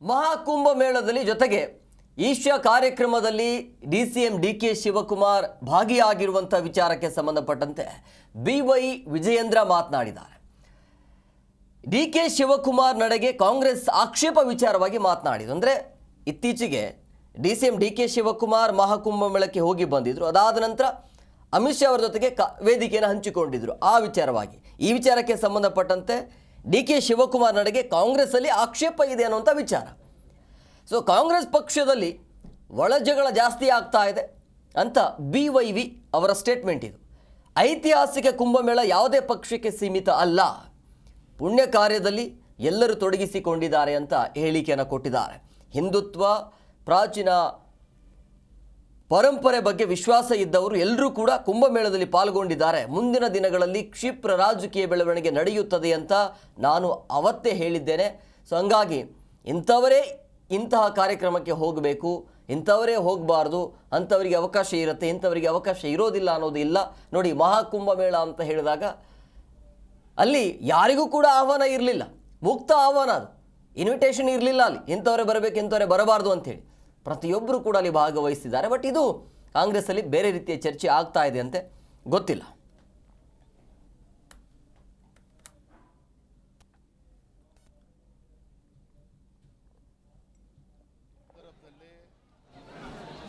ಮಹಾಕುಂಭ ಮೇಳದಲ್ಲಿ ಜೊತೆಗೆ ಈಶಾ ಕಾರ್ಯಕ್ರಮದಲ್ಲಿ ಡಿಸಿಎಂ ಡಿಕೆ ಶಿವಕುಮಾರ್ ಭಾಗಿಯಾಗಿರುವಂಥ ವಿಚಾರಕ್ಕೆ ಸಂಬಂಧಪಟ್ಟಂತೆ ಬಿವೈ ವಿಜಯೇಂದ್ರ ಮಾತನಾಡಿದ್ದಾರೆ. ಡಿಕೆ ಶಿವಕುಮಾರ್ ನಡೆಗೆ ಕಾಂಗ್ರೆಸ್ ಆಕ್ಷೇಪ ವಿಚಾರವಾಗಿ ಮಾತನಾಡಿದ್ರು. ಅಂದರೆ ಇತ್ತೀಚೆಗೆ ಡಿಸಿಎಂ ಡಿಕೆ ಶಿವಕುಮಾರ್ ಮಹಾಕುಂಭ ಮೇಳಕ್ಕೆ ಹೋಗಿ ಬಂದಿದ್ರು. ಅದಾದ ನಂತರ ಅಮಿತ್ ಶಾ ಅವರ ಜೊತೆಗೆ ವೇದಿಕೆಯನ್ನು ಹಂಚಿಕೊಂಡಿದ್ರು. ಆ ವಿಚಾರವಾಗಿ ಈ ವಿಚಾರಕ್ಕೆ ಸಂಬಂಧಪಟ್ಟಂತೆ ಡಿಕೆ ಶಿವಕುಮಾರ್ ನಡೆಗೆ ಕಾಂಗ್ರೆಸ್ಸಲ್ಲಿ ಆಕ್ಷೇಪ ಇದೆ ಅನ್ನುವಂಥ ವಿಚಾರ. ಸೊ ಕಾಂಗ್ರೆಸ್ ಪಕ್ಷದಲ್ಲಿ ಒಳಜಗಳ ಜಾಸ್ತಿ ಆಗ್ತಾ ಇದೆ ಅಂತ BYV ಅವರ ಸ್ಟೇಟ್ಮೆಂಟ್ ಇದು. ಐತಿಹಾಸಿಕ ಕುಂಭಮೇಳ ಯಾವುದೇ ಪಕ್ಷಕ್ಕೆ ಸೀಮಿತ ಅಲ್ಲ, ಪುಣ್ಯ ಕಾರ್ಯದಲ್ಲಿ ಎಲ್ಲರೂ ತೊಡಗಿಸಿಕೊಂಡಿದ್ದಾರೆ ಅಂತ ಹೇಳಿಕೆಯನ್ನು ಕೊಟ್ಟಿದ್ದಾರೆ. ಹಿಂದುತ್ವ ಪ್ರಾಚೀನ ಪರಂಪರೆ ಬಗ್ಗೆ ವಿಶ್ವಾಸ ಇದ್ದವರು ಎಲ್ಲರೂ ಕೂಡ ಕುಂಭಮೇಳದಲ್ಲಿ ಪಾಲ್ಗೊಂಡಿದ್ದಾರೆ. ಮುಂದಿನ ದಿನಗಳಲ್ಲಿ ಕ್ಷಿಪ್ರ ರಾಜಕೀಯ ಬೆಳವಣಿಗೆ ನಡೆಯುತ್ತದೆ ಅಂತ ನಾನು ಅವತ್ತೇ ಹೇಳಿದ್ದೇನೆ. ಸೊ ಹಂಗಾಗಿ ಇಂಥವರೇ ಇಂತಹ ಕಾರ್ಯಕ್ರಮಕ್ಕೆ ಹೋಗಬೇಕು, ಇಂಥವರೇ ಹೋಗಬಾರ್ದು, ಅಂಥವರಿಗೆ ಅವಕಾಶ ಇರುತ್ತೆ, ಇಂಥವರಿಗೆ ಅವಕಾಶ ಇರೋದಿಲ್ಲ ಅನ್ನೋದು ಇಲ್ಲ. ನೋಡಿ, ಮಹಾಕುಂಭಮೇಳ ಅಂತ ಹೇಳಿದಾಗ ಅಲ್ಲಿ ಯಾರಿಗೂ ಕೂಡ ಆಹ್ವಾನ ಇರಲಿಲ್ಲ, ಮುಕ್ತ ಆಹ್ವಾನ, ಅದು ಇನ್ವಿಟೇಷನ್ ಇರಲಿಲ್ಲ. ಅಲ್ಲಿ ಇಂಥವರೇ ಬರಬೇಕು, ಇಂಥವರೇ ಬರಬಾರ್ದು ಅಂಥೇಳಿ ಪ್ರತಿಯೊಬ್ಬರು ಕೂಡ ಅಲ್ಲಿ ಭಾಗವಹಿಸಿದ್ದಾರೆ. ಬಟ್ ಇದು ಕಾಂಗ್ರೆಸ್ಸಲ್ಲಿ ಬೇರೆ ರೀತಿಯ ಚರ್ಚೆ ಆಗ್ತಾ ಇದೆ ಅಂತೆ, ಗೊತ್ತಿಲ್ಲ.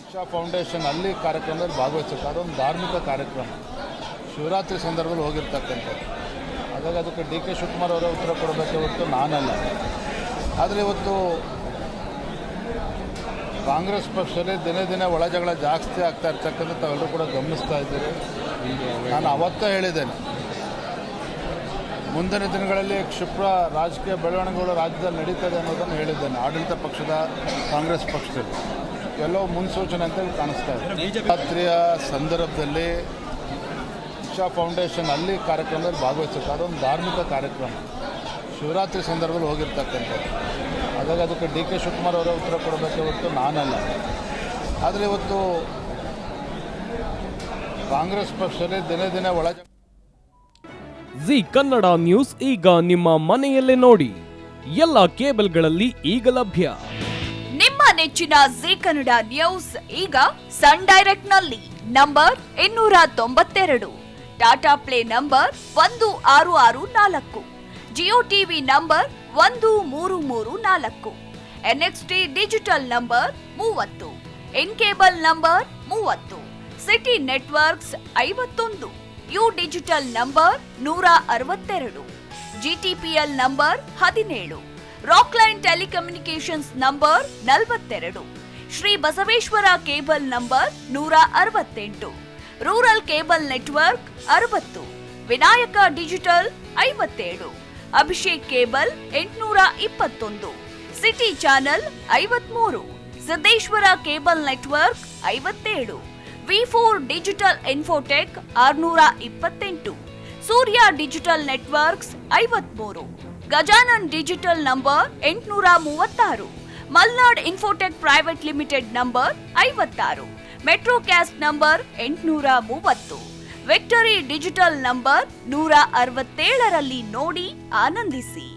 ಈಶಾ ಫೌಂಡೇಶನ್ ಅಲ್ಲಿ ಕಾರ್ಯಕ್ರಮದಲ್ಲಿ ಭಾಗವಹಿಸಬೇಕು. ಅದೊಂದು ಧಾರ್ಮಿಕ ಕಾರ್ಯಕ್ರಮ, ಶಿವರಾತ್ರಿ ಸಂದರ್ಭದಲ್ಲಿ ಹೋಗಿರ್ತಕ್ಕಂಥದ್ದು. ಹಾಗಾಗಿ ಅದಕ್ಕೆ ಡಿಕೆ ಶಿವಕುಮಾರ್ ಅವರೇ ಉತ್ತರ ಕೊಡಬೇಕೆ ಹೊರತು ನಾನಲ್ಲ. ಆದರೆ ಇವತ್ತು ಕಾಂಗ್ರೆಸ್ ಪಕ್ಷದಲ್ಲಿ ದಿನೇ ದಿನೇ ಒಳಜಗಳ ಜಾಸ್ತಿ ಆಗ್ತಾ ಇರ್ತಕ್ಕಂಥ ತಾವೆಲ್ಲರೂ ಕೂಡ ಗಮನಿಸ್ತಾ ಇದ್ದೀರಿ. ನಾನು ಅವತ್ತೇ ಹೇಳಿದ್ದೇನೆ, ಮುಂದಿನ ದಿನಗಳಲ್ಲಿ ಕ್ಷಿಪ್ರ ರಾಜಕೀಯ ಬೆಳವಣಿಗೆಗಳು ರಾಜ್ಯದಲ್ಲಿ ನಡೀತದೆ ಅನ್ನೋದನ್ನು ಹೇಳಿದ್ದೇನೆ. ಆಡಳಿತ ಪಕ್ಷದ ಕಾಂಗ್ರೆಸ್ ಪಕ್ಷದಲ್ಲಿ ಎಲ್ಲವೂ ಮುನ್ಸೂಚನೆ ಅಂತೇಳಿ ಕಾಣಿಸ್ತಾ ಇದೆ. ಶಿವರಾತ್ರಿಯ ಸಂದರ್ಭದಲ್ಲಿ ಈಶಾ ಫೌಂಡೇಶನ್ ಅಲ್ಲಿ ಕಾರ್ಯಕ್ರಮದಲ್ಲಿ ಭಾಗವಹಿಸಬೇಕು. ಅದೊಂದು ಧಾರ್ಮಿಕ ಕಾರ್ಯಕ್ರಮ, ಶಿವರಾತ್ರಿ ಸಂದರ್ಭದಲ್ಲಿ ಹೋಗಿರ್ತಕ್ಕಂಥದ್ದು. ಹಾಗಾಗಿ ಅದಕ್ಕೆ ಡಿಕೆ ಶಿವಕುಮಾರ್ ಅವರೇ ಉತ್ತರ ಕೊಡಬೇಕೆ ಹೊರತು ನಾನಲ್ಲ. ಆದರೆ ಇವತ್ತು ಕಾಂಗ್ರೆಸ್ ಪಕ್ಷದಲ್ಲಿ ದಿನೇ ದಿನೇ ಜಿ ಕನ್ನಡ ನ್ಯೂಸ್ ಈಗ ನಿಮ್ಮ ಮನೆಯಲ್ಲೇ ನೋಡಿ. ಎಲ್ಲ ಕೇಬಲ್ಗಳಲ್ಲಿ ಈಗ ಲಭ್ಯ. ನಿಮ್ಮ ನೆಚ್ಚಿನ ಜಿ ಕನ್ನಡ ನ್ಯೂಸ್ ಈಗ ಸನ್ ಡೈರೆಕ್ಟ್ ನಲ್ಲಿ number 292, Tata play number 1664, Jio TV number 1334, NXT digital number 30, in cable number 30, city networks 51, U digital number 162, GTPL number 17, Rockline telecommunications number 42, Shri Basaveshwara cable number 168, rural cable network 60, Vinayaka digital 57, Abhishek cable 821, city channel 53, Siddeshwara cable network 57, V4 digital Infotech 628, Surya digital networks 53, Gajanan digital number 836, Malnad Infotech Private Limited number 56, Metrocast number 830, Victory Digital number 167ರಲ್ಲಿ ನೋಡಿ ಆನಂದಿಸಿ.